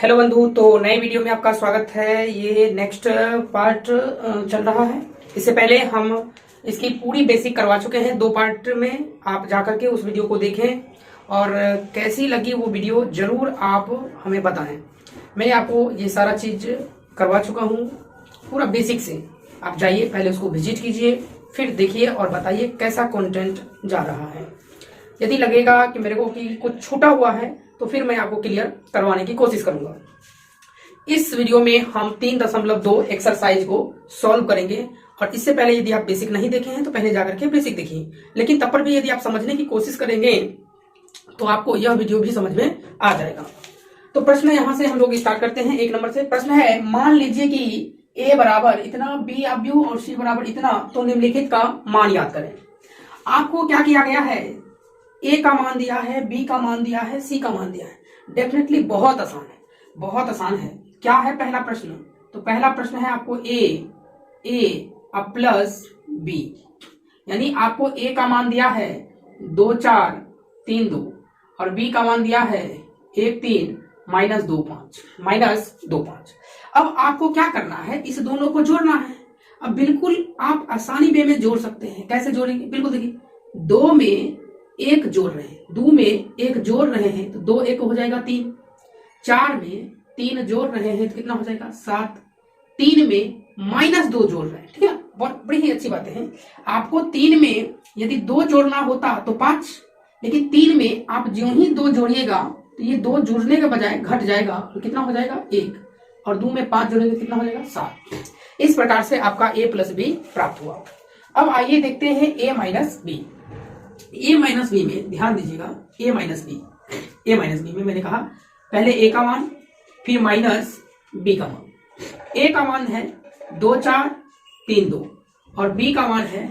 Hello बंधु, तो नए वीडियो में आपका स्वागत है। ये नेक्स्ट पार्ट चल रहा है। इससे पहले हम इसकी पूरी बेसिक करवा चुके हैं 2 पार्ट में। आप जाकर के उस वीडियो को देखें और कैसी लगी वो वीडियो जरूर आप हमें बताएं। मैं आपको ये सारा चीज करवा चुका हूँ पूरा बेसिक से। आप जाइए, पहले उसको विजिट कीजिए, फिर देखिए और बताइए कैसा कंटेंट जा रहा है। यदि लगेगा कि मेरे को कि कुछ छूटा हुआ है तो फिर मैं आपको क्लियर करवाने की कोशिश करूंगा। इस वीडियो में हम 3.2 एक्सरसाइज को सॉल्व करेंगे। और इससे पहले यदि आप बेसिक नहीं देखे हैं तो पहले जाकर के बेसिक देखिए। लेकिन तब पर भी यदि आप समझने की कोशिश करेंगे तो आपको यह वीडियो भी समझ में आ जाएगा। तो प्रश्न यहां से हम लोग स्टार्ट करते हैं। 1 नंबर से प्रश्न है, मान लीजिए कि ए बराबर इतना, बी अव्यू और सी बराबर इतना, तो निम्नलिखित का मान याद करें। आपको क्या किया गया है, ए का मान दिया है, बी का मान दिया है, सी का मान दिया है। डेफिनेटली बहुत आसान है, बहुत आसान है। क्या है पहला प्रश्न? तो पहला प्रश्न है आपको ए अब प्लस बी, यानी आपको ए का मान दिया है 2 4 3 2 और बी का मान दिया है 1 3 -2 5। अब आपको क्या करना है, इस दोनों को जोड़ना है। अब बिल्कुल आप आसानी वे में जोड़ सकते हैं। कैसे जोड़ेंगे? बिल्कुल देखिए, 2 में 1 जोड़ रहे हैं, 2 में 1 जोड़ रहे हैं तो 2 1 हो जाएगा 3। 4 में 3 जोड़ रहे हैं तो कितना हो जाएगा 7। 3 में -2 जोड़ रहे हैं, ठीक है। बहुत बड़ी ही अच्छी बातें हैं। आपको 3 में यदि 2 जोड़ना होता तो 5, लेकिन 3 में आप जो ही 2 जोड़िएगा तो ये 2 जुड़ने के बजाय घट जाएगा तो कितना हो जाएगा 1, और 2 में 5 जोड़ेंगे कितना हो जाएगा 7। इस प्रकार से आपका a प्लस बी प्राप्त हुआ। अब आइए देखते हैं a minus B. a minus B में ध्यान दीजिएगा, a माइनस बी में मैंने कहा पहले a का मान, फिर माइनस b का मान। a का मान है 2 4 3 2 और b का मान है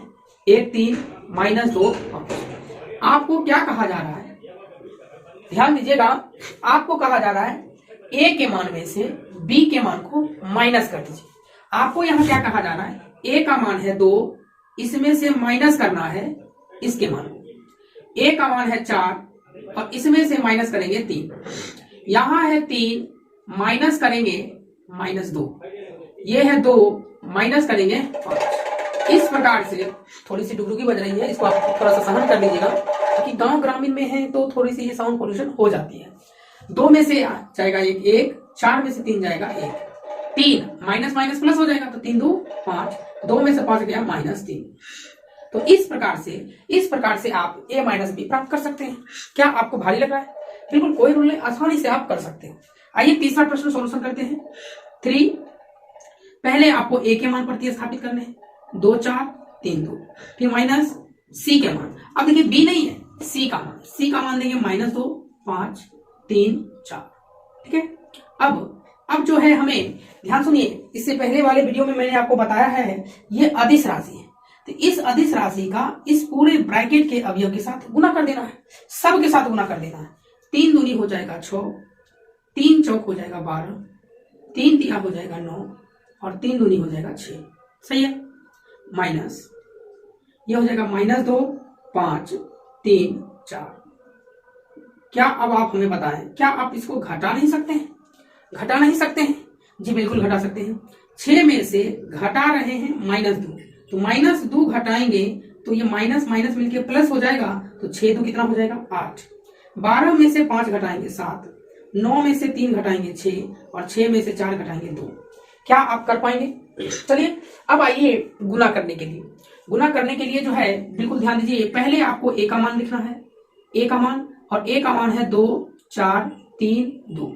1 3 -2 5। आपको क्या कहा जा रहा है? ध्यान दीजिएगा, आपको कहा जा रहा है a के मान में से b के मान को माइनस कर दीजिए। आपको यहाँ क्या कहा जा रहा है, a का मान है 2, इसमें से माइनस करना है इसके मान को। a का मान है 4 और इसमें से माइनस करेंगे 3। यहां है 3, माइनस करेंगे -2, ये है 2, माइनस करेंगे 5। इस प्रकार से थोड़ी सी डुगडुगी बज रही है, इसको आप थोड़ा सा सहन कर लीजिएगा, क्योंकि गांव ग्रामीण में है तो थोड़ी सी ये साउंड पोल्यूशन हो जाती है। 2 में से जाएगा 1, 4 में से 3 जाएगा 1, 3 माइनस माइनस प्लस हो जाएगा तो 3 2 5, 2 में से 5 गया -3। तो इस प्रकार से आप a माइनस बी प्राप्त कर सकते हैं। क्या आपको भारी लग रहा है? बिल्कुल कोई रूल नहीं, आसानी से आप कर सकते हैं। आइए तीसरा प्रश्न सॉल्यूशन करते हैं। 3, पहले आपको a के मान प्रतिस्थापित करने हैं, 2 4 3 2, फिर माइनस c के मान। अब देखिए b नहीं है, c का मान देंगे -2 5 3 4, ठीक है। अब जो है हमें ध्यान सुनिए, इससे पहले वाले वीडियो में मैंने आपको बताया है ये अदिश राशि है। तो इस अदिश राशि का इस पूरे ब्रैकेट के अवयव के साथ गुना कर देना है, सब के साथ गुना कर देना है। 3 दूनी हो जाएगा 6, 3 चौक हो जाएगा 12, 3 तिया हो जाएगा 9 और 3 दूनी हो जाएगा 6। सही है। माइनस ये हो जाएगा -2 5 3 4। क्या अब आप हमें बताएं, क्या आप इसको घटा नहीं सकते हैं? घटा नहीं सकते हैं? जी बिल्कुल घटा सकते हैं। 6 में से घटा रहे हैं -2, तो -2 घटाएंगे तो ये माइनस माइनस मिलके प्लस हो जाएगा, तो 6 2 कितना हो जाएगा 8। 12 में से 5 घटाएंगे 7, 9 में से 3 घटाएंगे 6 और 6 में से 4 घटाएंगे 2। क्या आप कर पाएंगे? चलिए अब आइए गुना करने के लिए जो है बिल्कुल ध्यान दीजिए, पहले आपको a का मान लिखना है, a का मान, और a का मान है 2 4 3 2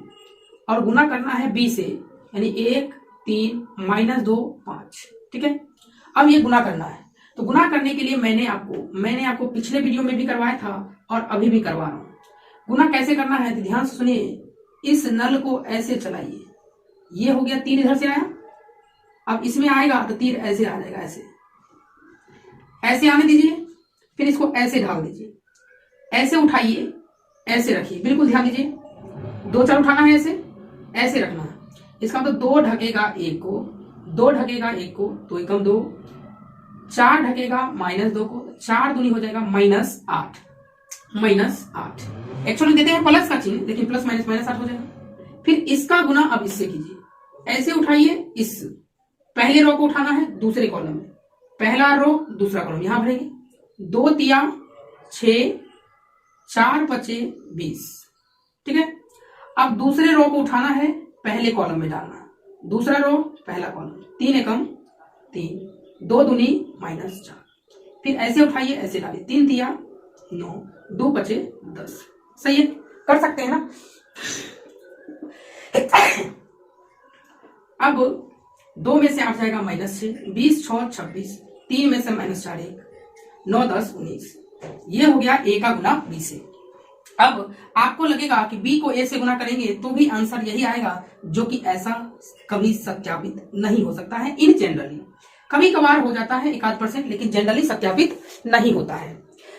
और गुना करना है b से, यानी 1 3 -2 5, ठीक है। अब ये गुना करना है, तो गुना करने के लिए मैंने आपको पिछले वीडियो में भी करवाया था और अभी भी करवा रहा हूं। गुना कैसे करना है तो ध्यान से सुनिए। इस नल को ऐसे चलाइए, ये हो गया 3 इधर से आया, अब इसमें आएगा तो 3 ऐसे आ जाएगा, ऐसे आने दीजिए, फिर इसको ऐसे ढाल दीजिए, ऐसे उठाइए, ऐसे रखिए। बिल्कुल ध्यान दीजिए, 2 4 उठाना है, ऐसे रखना है। इसका मतलब 2 ढकेगा 1 को, 2 ढकेगा 1 को, 2 एकम 2, 4 ढकेगा -2 को, 4 दूनी हो जाएगा -8। एक्चुअली देते हैं प्लस का चिन्ह, लेकिन प्लस माइनस -8 हो जाएगा। फिर इसका गुना अब इससे कीजिए, ऐसे उठाइए, इस पहले रो को उठाना है दूसरे कॉलम में, पहला रो दूसरा कॉलम यहां भरेंगे, 2 तिया 6, 4 बचे 20, ठीक है। अब दूसरे रो को उठाना है, पहले कॉलम में डालना है, दूसरा रो पहला कॉलम, 3 एकम 3, 2 दूनी -4, फिर ऐसे उठाइए, ऐसे डालिए, 3 तिया 9, 2 बचे 10, सही है, कर सकते हैं ना। अब 2 में से 8 जाएगा -6, 20 6 26, 3 में से -4 1, 9 10 19, ये हो गया a का गुना b से। अब आपको लगेगा कि b को a से गुना करेंगे तो भी आंसर यही आएगा, जो कि ऐसा कभी सत्यापित नहीं हो सकता है। इन जनरली कभी कभार हो जाता है 1-8%, लेकिन जनरली सत्यापित नहीं होता है।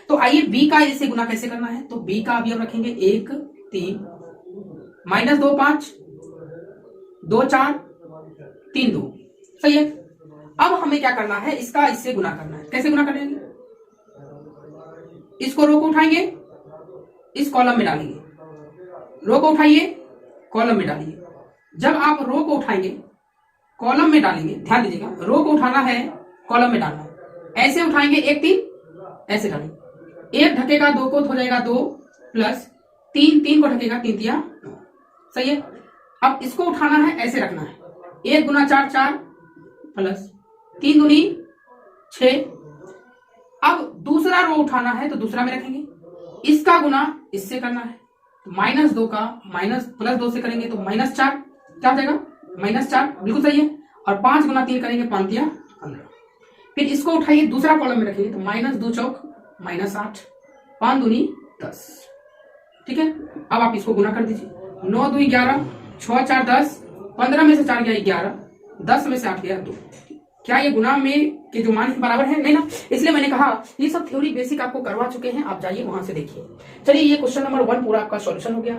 तो आइए b का a से गुना कैसे करना है। तो b का अवयव रखेंगे 1 3, -2 5, 2 4, 3 2, सही है। अब हमें क्या करना है, इसका इससे गुना करना है। कैसे गुना करेंगे, इसको रो को उठाएंगे, इस कॉलम में डालेंगे, रो को उठाइए, कॉलम में डालिए। जब आप रो को उठाएंगे, कॉलम में डालेंगे, ध्यान दीजिएगा, रो को उठाना है, कॉलम में डालना है, ऐसे उठाएंगे 1 3, ऐसे डालेंगे, 1 ढकेगा 2 को तो हो जाएगा 2 प्लस 3, 3 को ढकेगा 3 तिया 9, सही है। अब इसको उठाना है, ऐसे रखना है, 1 गुना 4 4 प्लस 3 दूनी 6। अब दूसरा रो उठाना है तो दूसरा में रखेंगे, इसका गुना इससे करना है, तो -2 का +2 से करेंगे तो -4, क्या हो जाएगा -4, बिल्कुल सही है। और 5 गुना 3 करेंगे 5 तिया 15। फिर इसको उठाइए, दूसरा कॉलम में रखेंगे तो -2 चौक -8, 5 दूनी 10, ठीक है। अब आप इसको गुना कर दीजिए, 9 2 11, 6 4 10, 15 में से 4 गया 11, 10 में से 8 गया 2। क्या ये गुना में के जो मान बराबर है, नहीं ना, इसलिए मैंने कहा ये सब थ्योरी बेसिक आपको करवा चुके हैं, आप जाइए वहां से देखिए। चलिए, ये क्वेश्चन नंबर 1 पूरा आपका सॉल्यूशन हो गया।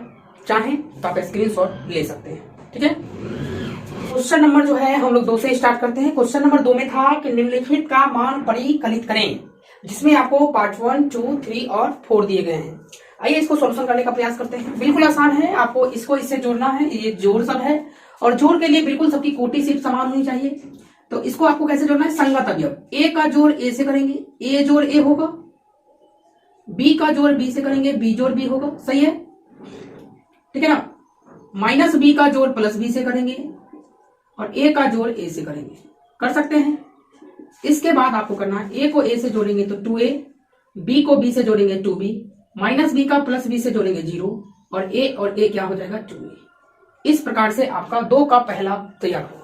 चाहें तो आप स्क्रीनशॉट ले सकते हैं, ठीक है। क्वेश्चन नंबर जो है हम लोग 2 से स्टार्ट करते हैं। क्वेश्चन नंबर 2 में था कि निम्नलिखित का मान परिकलित करें, जिसमें आपको पार्ट 1 2 3 और 4 दिए गए हैं। आइए इसको सॉल्यूशन करने का प्रयास करते हैं। बिल्कुल आसान है, आपको इसको इससे जोड़ना है, ये जोड़ सब है, और जोड़ के लिए बिल्कुल सबकी कोटि सिर्फ समान होनी चाहिए। तो इसको आपको कैसे जोड़ना है, संगत अवयव, a का जोड़ a से करेंगे, a जोड़ a होगा, b का जोड़ b से करेंगे, b जोड़ b होगा, सही है, ठीक है ना। -b का जोड़ +b से करेंगे और a का जोड़ a से करेंगे, कर सकते हैं। इसके बाद आपको करना है, a को a से जोड़ेंगे तो 2a, b को b से जोड़ेंगे 2b, -b का +b से जोड़ेंगे 0, और a क्या हो जाएगा 2a। इस प्रकार से आपका 2 का पहला तैयार होगा।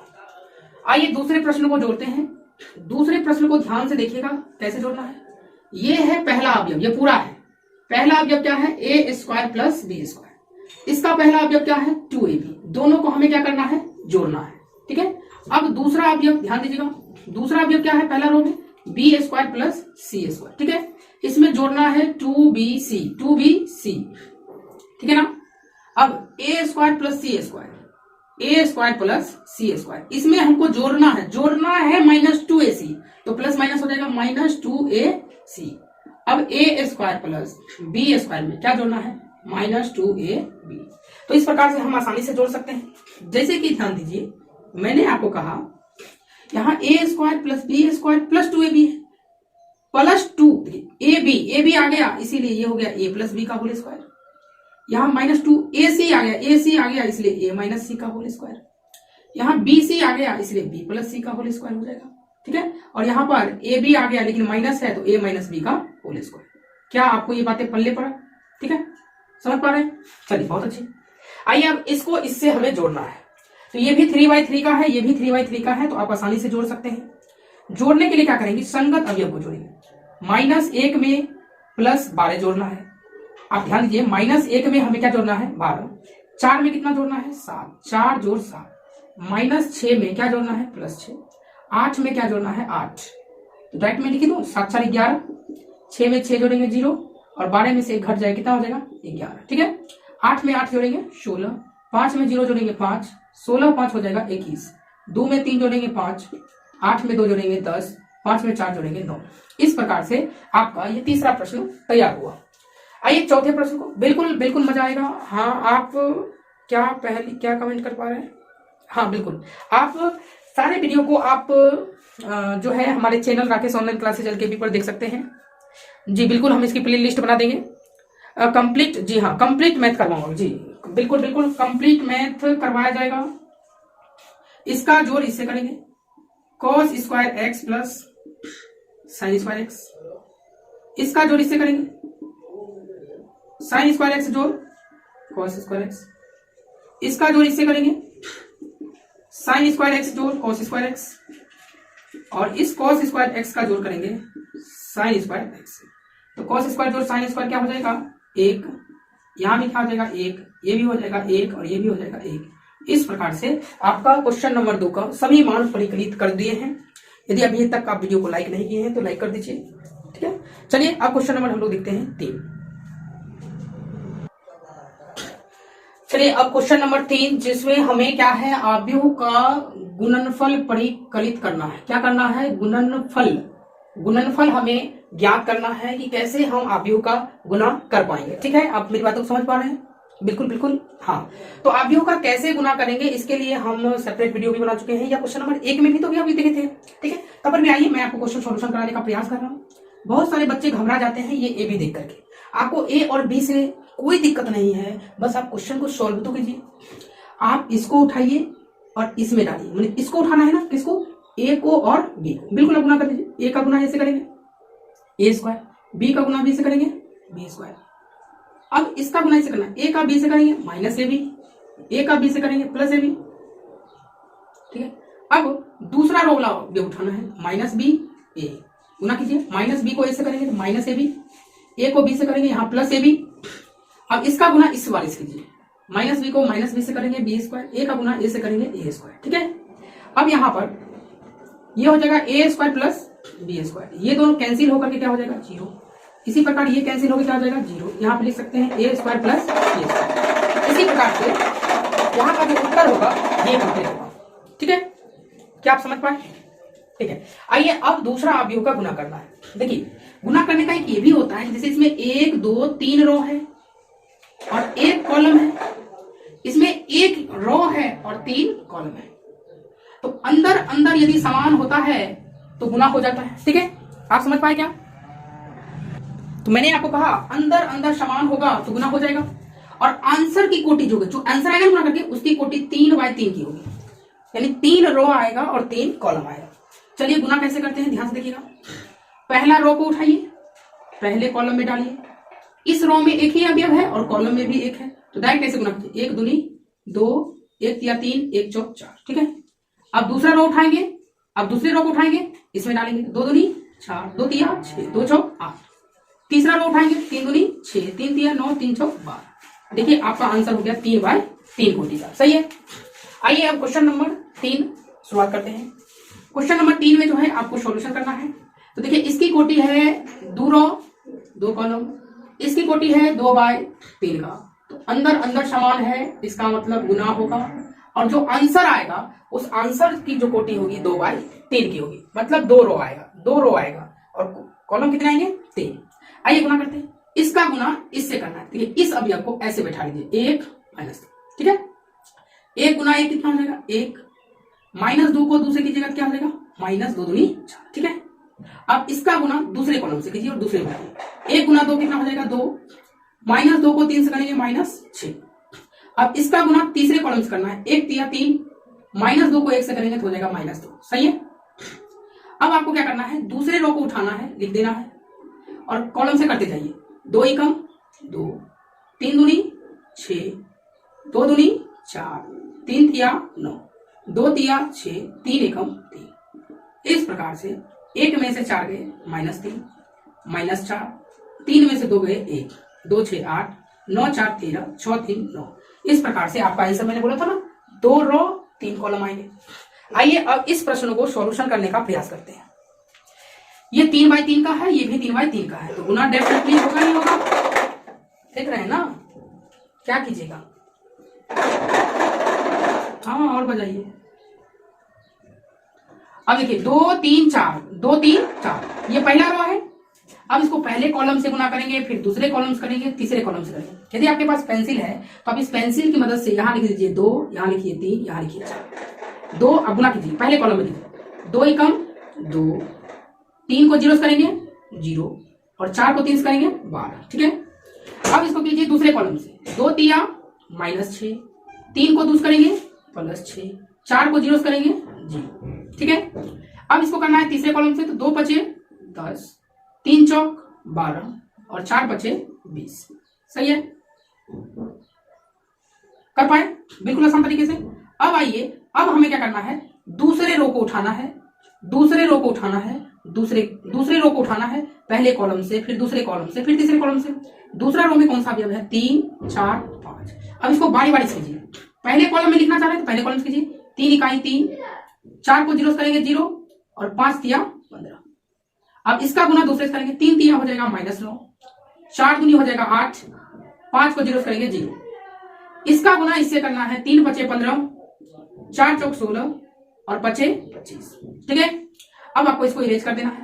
आइए दूसरे प्रश्न को जोड़ते हैं। दूसरे प्रश्न को ध्यान से देखिएगा कैसे जोड़ना है। ये है पहला अवयव, ये पूरा है। पहला अवयव क्या है, a² + b²। इसका पहला अवयव क्या है, 2ab। दोनों को हमें क्या करना है, जोड़ना है, ठीक है। अब दूसरा अवयव ध्यान दीजिएगा, दूसरा अवयव क्या है, पहला रो में b² + c², ठीक है। इसमें जोड़ना है 2bc, ठीक है ना। अब a² + c², a² + c², इसमें हमको जोड़ना है -2ac, तो प्लस माइनस हो जाएगा -2ac। अब a² + b² में क्या जोड़ना है, -2ab। तो इस प्रकार से हम आसानी से जोड़ सकते हैं। जैसे कि ध्यान दीजिए, मैंने आपको कहा यहाँ a² + b² + 2ab है, +2 ab आ गया, इसीलिए ये हो गया a + b का होल स्क्वायर। यहाँ -2ac आ गया, इसलिए a - c का होल स्क्वायर। यहाँ bc आ गया, इसलिए b + c का होल स्क्वायर हो जाएगा, ठीक है। और यहाँ पर ab आ गया, लेकिन माइनस है तो a - b का होल स्क्वायर। क्या आपको ये बातें पल्ले पड़ा, ठीक है, समझ पा रहे हैं। चलिए, बहुत अच्छी। आइए अब इसको इससे हमें जोड़ना है। तो ये भी 3/3 का है, ये भी 3/3 का है, तो आप आसानी से जोड़ सकते हैं। जोड़ने के लिए क्या करेंगे, संगत अवयव को जोड़ेंगे। -1 में +12 जोड़ना है। आप ध्यान दीजिए, -1 में हमें क्या जोड़ना है, 12। 4 में कितना जोड़ना है, 7, 4 जोड़ 7। -6 में क्या जोड़ना है, +6। 8 में क्या जोड़ना है, 8। तो डायरेक्ट में लिखी दो, 7 4 11। 6 में 6 जोड़ेंगे 0, और 12 में से 1 घट जाएगा, कितना हो जाएगा 11, ठीक है। 8 में 8 जोड़ेंगे 16, 5 में 0 जोड़ेंगे 5, 16 5 हो जाएगा 21। 2 में 3 जोड़ेंगे 5, 8 में 2 जोड़ेंगे 10, 5 में 4 जोड़ेंगे 9। इस प्रकार से आपका ये तीसरा प्रश्न तैयार हुआ। आइए चौथे प्रश्न को, बिल्कुल मजा आएगा। हाँ, आप क्या पहले क्या कमेंट कर पा रहे हैं? हाँ बिल्कुल, आप सारे वीडियो को आप जो है हमारे channel Rakesh online classes LKB पर देख सकते हैं। जी बिल्कुल, हम इसकी प्ले लिस्ट बना देंगे। कंप्लीट, जी हाँ, कंप्लीट मैथ करवाऊंगा जी, बिल्कुल बिल्कुल कंप्लीट मैथ करवाया जाएगा। इसका जोड़ इससे करेंगे, cos square x plus sine square x. इसका जोड़ इससे करेंगे, साइन स्क्वायर एक्स जोड़ cos स्क्वायर एक्स। इसका जोड़ इससे करेंगे, साइन स्क्वायर एक्स जोड़ cos स्क्वायर एक्स। और इस cos स्क्वायर एक्स का जोड़ करेंगे साइन स्क्वायर एक्स। तो cos स्क्वायर जोड़ साइन स्क्वायर क्या हो जाएगा? 1। यहां भी क्या हो जाएगा? 1। ये भी हो जाएगा 1 और ये भी हो जाएगा 1। इस प्रकार से आपका क्वेश्चन नंबर 2 का सभी मान परिकलित कर दिए हैं। यदि अभी तक आप वीडियो को लाइक नहीं किए हैं तो लाइक कर दीजिए, ठीक है। चलिए अब क्वेश्चन नंबर हम लोग देखते हैं 3। चलिए अब क्वेश्चन नंबर 3, जिसमें हमें क्या है, आव्यूह का गुणनफल परिकलित करना है। क्या करना है? गुणनफल। गुणनफल हमें ज्ञात करना है कि कैसे हम आव्यूह का गुणा कर पाएंगे, ठीक है। आप मेरी बातों को समझ पा रहे हैं? बिल्कुल बिल्कुल, हाँ। तो आव्यूह का कैसे गुणा करेंगे, इसके लिए हम सेपरेट वीडियो भी बना चुके हैं, या क्वेश्चन नंबर 1 में भी तो भी आप देखे थे, ठीक है। तब पर भी आइए, मैं आपको क्वेश्चन सॉल्यूशन कराने का प्रयास कर रहा हूँ। बहुत सारे बच्चे घबरा जाते हैं ये ए बी देख करके। आपको ए और बी से कोई दिक्कत नहीं है, बस आप क्वेश्चन को सॉल्व तो कीजिए। आप इसको उठाइए और इसमें डालिए, मतलब इसको उठाना है ना, किसको? ए को और बी को। बिल्कुल आप गुना कर दीजिए। ए का गुना ए से करेंगे ए स्क्वायर, बी का गुना बी से करेंगे बी स्क्वायर। अब इसका गुना इसे करना, ए का बी से करेंगे माइनस ए बी, ए का बी से करेंगे प्लस ए बी, ठीक है। अब दूसरा रो वाला भी उठाना है, माइनस बी ए, गुना कीजिए। माइनस बी को ए से करेंगे तो माइनस ए बी, ए को बी से करेंगे यहाँ प्लस ए बी। अब इसका गुना इस वाले से कीजिए, माइनस बी को माइनस बी से करेंगे बी स्क्वायर, ए का गुना ए से करेंगे ए स्क्वायर, ठीक है। अब यहाँ पर ये हो जाएगा ए स्क्वायर प्लस बी स्क्वायर, ये दोनों कैंसिल होकर के क्या हो जाएगा? 0। इसी प्रकार ये कैंसिल होकर क्या हो जाएगा? 0। यहाँ पे लिख सकते हैं ए स्क्वायर प्लस बी स्क्वायर। इसी प्रकार से यहाँ का जो उत्तर होगा ये कंप्लीट होगा, ठीक है। क्या आप समझ पाए? ठीक है। आइए अब दूसरा आव्यूह का गुना करना है। देखिए गुना करने का एक ये भी होता है, जैसे इसमें 1 2 3 रो है और 1 कॉलम है, इसमें 1 रो है और 3 कॉलम है। तो अंदर अंदर यदि समान होता है तो गुना हो जाता है, ठीक है। आप समझ पाए क्या? तो मैंने आपको कहा अंदर अंदर समान होगा तो गुना हो जाएगा, और आंसर की कोटि जो आंसर आएगा गुना करके उसकी कोटि 3/3 की होगी, यानी 3 रो आएगा और 3 कॉलम आएगा। चलिए गुना कैसे करते हैं, ध्यान से देखिएगा। पहला रो को उठाइए, पहले कॉलम में डालिए। इस रो में एक ही अवयव है और कॉलम में भी एक है, तो डायरेक्ट कैसे गुना कीजिए? 1 दूनी 2, 1 तिया 3, 1 चौक 4, ठीक है। अब दूसरा रो उठाएंगे, अब दूसरे रो को उठाएंगे, इसमें डालेंगे 2 दूनी 4, 2 तिया 6, 2 चौक 8। तीसरा रो उठाएंगे 3 दूनी 6, 3 तिया 9, 3 चौक 12। देखिए आपका आंसर हो गया 3/3 कोटि का, सही है। आइए अब क्वेश्चन नंबर 3 शुरुआत करते हैं। क्वेश्चन नंबर 3 में जो है आपको सॉल्यूशन करना है। तो देखिए इसकी कोटि है 2 रो 2 कॉलम, इसकी कोटि है 2/3 का, तो अंदर अंदर समान है, इसका मतलब गुना होगा, और जो आंसर आएगा उस आंसर की जो कोटि होगी 2/3 की होगी, मतलब 2 रो आएगा, 2 रो आएगा और कॉलम कितने आएंगे? 3। आइए गुना करते हैं। इसका गुना इससे करना है, ठीक है। इस अवयव को ऐसे बैठा लीजिए 1 - 3, ठीक है। 1 गुना 1 कितना हो जाएगा? 1, -2 को दूसरे की जगह क्या हो जाएगा? -2 दूनी 4, ठीक है। अब इसका गुना दूसरे कॉलम से कीजिए और दूसरे में डालिए। 1 गुना 2 कितना हो जाएगा? 2, -2 को 3 से करेंगे -6। अब इसका गुना तीसरे कॉलम से करना है, 1 तिया 3, -2 को 1 से करेंगे तो हो जाएगा -2, सही है। अब आपको क्या करना है? दूसरे रो को उठाना है, लिख देना है और कॉलम से करते जाइए। 2 एकम 2, 3 दूनी 6, 2 दूनी 4, 3 तिया 9, 2 तिया 6, 3 एकम 3। इस प्रकार से 1 में से 4 गए -3, -4, 3 में से 2 गए 1, 2 6 8, 9 4 13, 6 3 9। इस प्रकार से आपका आंसर मैंने बोला था ना 2 रो 3 कॉलम आएंगे। आइए अब इस प्रश्न को सॉल्यूशन करने का प्रयास करते हैं। ये 3/3 का है, ये भी 3/3 का है, तो गुना डेफिनेटली होगा ही होगा, देख रहे हैं ना। क्या कीजिएगा? हाँ और बजाइए। अब देखिए 2 3 4, 2 3 4, ये पहला रो है। अब इसको पहले कॉलम से गुना करेंगे, फिर दूसरे कॉलम से करेंगे, तीसरे कॉलम से करेंगे। यदि आपके पास पेंसिल है तो आप इस पेंसिल की मदद से यहाँ लिख दीजिए 2, यहाँ लिखिए 3, यहाँ लिखिए 4। 2 अब गुना कीजिए, पहले कॉलम में लिखिए 2 एकम 2, 3 को जीरो करेंगे 0 और 4 को 3 से करेंगे 12। ठीक है, अब इसको कीजिए दूसरे कॉलम से 2 तिया -6, 3 को दूस करेंगे +6, 4 को जीरो करेंगे 0। ठीक है, अब इसको करना है तीसरे कॉलम से, तो 2 बचे 10, 3 चौक 12 और 4 बचे 20। सही है, कर पाए बिल्कुल आसान तरीके से। अब आइए, अब हमें क्या करना है, दूसरे रो को उठाना है, दूसरे रो को उठाना है, दूसरे रो को उठाना है, पहले कॉलम से, फिर दूसरे कॉलम से, फिर तीसरे कॉलम से। दूसरा रो में कौन सा अवयव है, 3, 4, 5। अब इसको बारी बारी से कीजिए, पहले कॉलम में लिखना चाह रहे हैं तो पहले कॉलम से कीजिए, 3 इकाई 3, 4 को जीरो करेंगे 0 और 5 तिया 15। अब इसका गुना दूसरे से करेंगे, 3 तिया हो जाएगा -9, 4 दूनी हो जाएगा 8, 5 को जीरो करेंगे 0। इसका गुना इससे करना है, 3 बचे 15, 4 चौक 16 और बचे 25। ठीक है, अब आपको इसको इरेज कर देना है।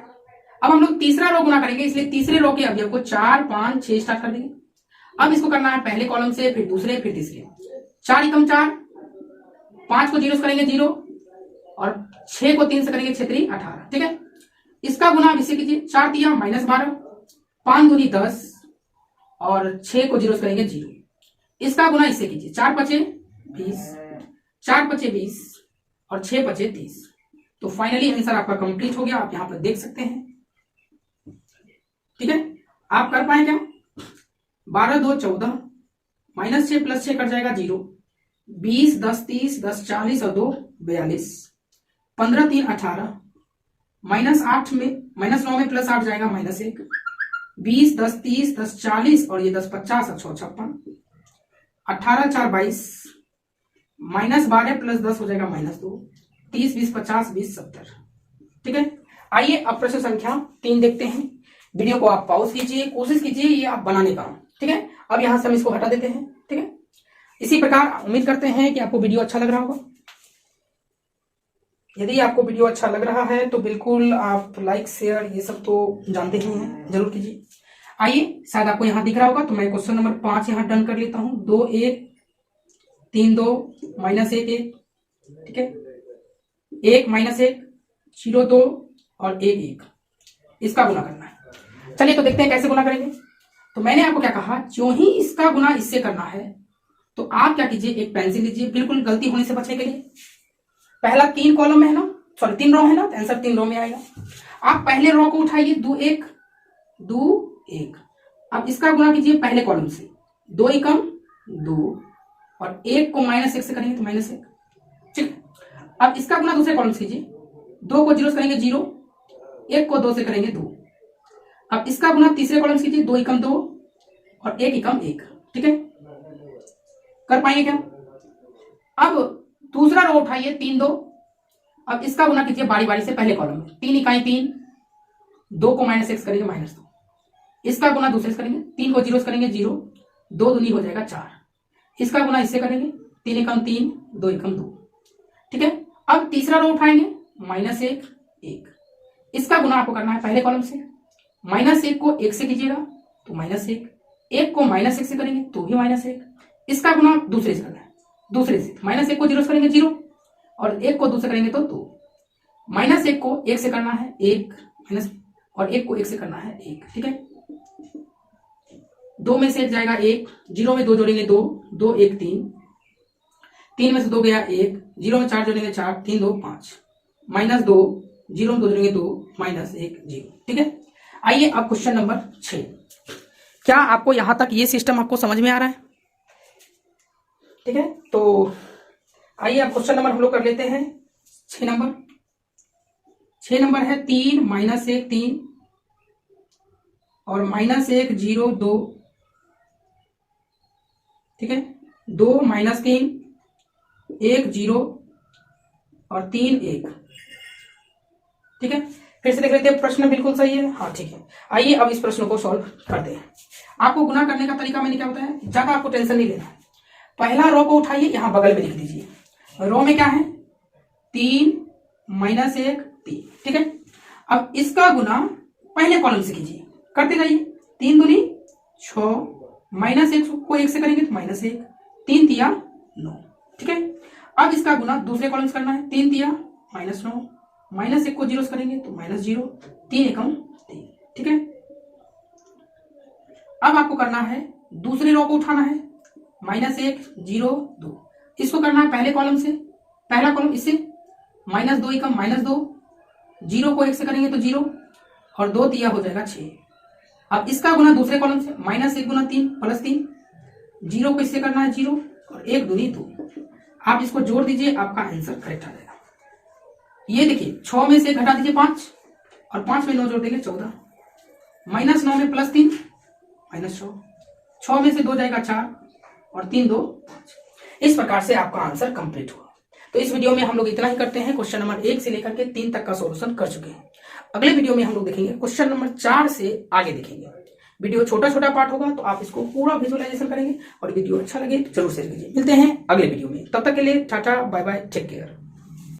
अब हम लोग तीसरा रो गुना करेंगे, इसलिए तीसरे रो के अवयव को 4, 5, 6 स्टार्ट कर देंगे। अब इसको करना है पहले कॉलम से, फिर दूसरे, फिर तीसरे। 4 एकम 4, 5 को जीरो करेंगे 0 और 6 को 3 से करेंगे 6 3 18। ठीक है, इसका गुना आप इससे कीजिए, 4 तिया -12, 5 दूनी 10 और 6 को जीरो करेंगे 0। इसका गुना इससे कीजिए, 4 बचे 20, 4 बचे 20 और 6 बचे 30। तो फाइनली आंसर आपका कंप्लीट हो गया, आप यहां पर देख सकते हैं। ठीक है, आप कर पाए क्या, 12 2 14, -6 + 6 कट जाएगा 0, 20 10 30, 10 40 और 2 42, 15 3 18, -8 में -9 में +8 जाएगा -1, 20 10 30, 10 40 और ये 10 50 और 6 56, 18 4 22, -12 + 10 हो जाएगा -2, 30 20 50 20 70। ठीक है, आइए अब प्रश्न संख्या 3 देखते हैं। वीडियो को आप पॉज कीजिए, कोशिश कीजिए ये आप बनाने का। ठीक है, अब यहां से हम इसको हटा देते हैं। ठीक है, इसी प्रकार उम्मीद करते हैं कि आपको वीडियो अच्छा लग रहा होगा। यदि आपको वीडियो अच्छा लग रहा है तो बिल्कुल आप लाइक शेयर ये सब तो जानते ही हैं, जरूर कीजिए। आइए, शायद आपको यहाँ दिख रहा होगा, तो मैं क्वेश्चन नंबर 5 यहाँ डन कर लेता हूँ। 2 1 3 2 -1 1। ठीक है, 1 -1 0 2 और 1 1, इसका गुना करना है। चलिए तो देखते हैं कैसे गुना करेंगे। तो मैंने आपको क्या कहा, जो ही इसका गुना इससे करना है तो आप क्या कीजिए, एक पेंसिल लीजिए, बिल्कुल गलती होने से बचने के लिए। पहला 3 कॉलम में है ना, सॉरी 3 रो है ना, तो आंसर 3 रो में आएगा। आप पहले रो को उठाइए, 2 1 2 1। अब इसका गुना कीजिए पहले कॉलम से, 2 एकम 2 और 1 को -1 से करेंगे तो -1। ठीक, अब इसका गुना दूसरे कॉलम से कीजिए, 2 को जीरो करेंगे 0, 1 को 2 से करेंगे 2। अब इसका गुना तीसरे कॉलम से कीजिए, 2 एकम 2 और 1 एकम 1। ठीक है, कर पाएंगे क्या। अब दूसरा रो उठाइए, 3 2। अब इसका गुना कीजिए बारी बारी से पहले कॉलम में, 3 इकाई 3, 2 को -1 करेंगे -2। इसका गुना दूसरे से करेंगे, 3 को जीरो करेंगे 0, 2 दूनी हो जाएगा 4। इसका गुना इससे करेंगे, 3 एकम 3, 2 एकम 2। ठीक है, अब तीसरा रो उठाएंगे, -1 1। इसका गुना आपको करना है पहले कॉलम से, -1 को 1 से कीजिएगा तो -1, 1 को -1 से करेंगे तो भी -1। इसका गुना दूसरे से करना है, दूसरे से -1 को जीरो करेंगे 0 और 1 को दूसरे करेंगे तो 2। -1 को 1 से करना है 1 माइनस, और 1 को 1 से करना है 1। ठीक है, 2 में से 1 जाएगा 1, 0 में 2 जोड़ेंगे 2, 2 1 3, 3 में से 2 गया 1, 0 में 4 जोड़ेंगे 4, 3 2 5, -2, 0 में 2 जोड़ेंगे 2, -1 0। ठीक है, आइए अब क्वेश्चन नंबर 6। क्या आपको यहां तक ये सिस्टम आपको समझ में आ रहा है। ठीक है, तो आइए अब क्वेश्चन नंबर हम लोग कर लेते हैं 6 नंबर। 6 नंबर है 3 -1 3 और -1 0 2। ठीक है, 2 -3 1 0 और 3 1। ठीक है, फिर से देख लेते हैं, प्रश्न बिल्कुल सही है। हाँ ठीक है, आइए अब इस प्रश्न को सॉल्व करते हैं। आपको गुना करने का तरीका मैंने क्या बताया, ज्यादा आपको टेंशन नहीं लेना है। पहला रो को उठाइए, यहां बगल में लिख दीजिए। रो में क्या है, 3 -1 3। ठीक है, अब इसका गुना पहले कॉलम से कीजिए, करते जाइए। 3 दूनी 6, माइनस 1 को 1 से करेंगे तो -1, 3 तिया 9। ठीक है, अब इसका गुना दूसरे कॉलम से करना है। 3 तिया -9, -1 को 0 से करेंगे तो -0, 3 एकम 3। ठीक है, अब आपको करना है दूसरे रो को उठाना है, -1 0 2। इसको करना है पहले कॉलम से, पहला कॉलम इससे, -2 एकम -2, 0 को 1 से करेंगे तो 0 और 2 तिया हो जाएगा 6। अब इसका गुना दूसरे कॉलम से, -1 गुना 3 +3, 0 को इससे करना है 0 और 1 दूनी 2। आप इसको जोड़ दीजिए, आपका आंसर करेक्ट आ जाएगा। ये देखिए 6 में से घटा दीजिए 5 और 5 में 9 जोड़ देंगे 14, -9 में +3 -6, 6 में से 2 जाएगा 4 और 3 2 5। इस प्रकार से आपका आंसर कंप्लीट हुआ। तो इस वीडियो में हम लोग इतना ही करते हैं। क्वेश्चन नंबर 1 से लेकर के 3 तक का सॉल्यूशन कर चुके हैं। अगले वीडियो में हम लोग देखेंगे क्वेश्चन नंबर 4 से आगे देखेंगे। वीडियो छोटा छोटा पार्ट होगा तो आप इसको पूरा विजुअलाइजेशन करेंगे और वीडियो अच्छा लगे तो जरूर शेयर कीजिए। मिलते हैं अगले वीडियो में, तब तक के लिए tata bye bye, take care.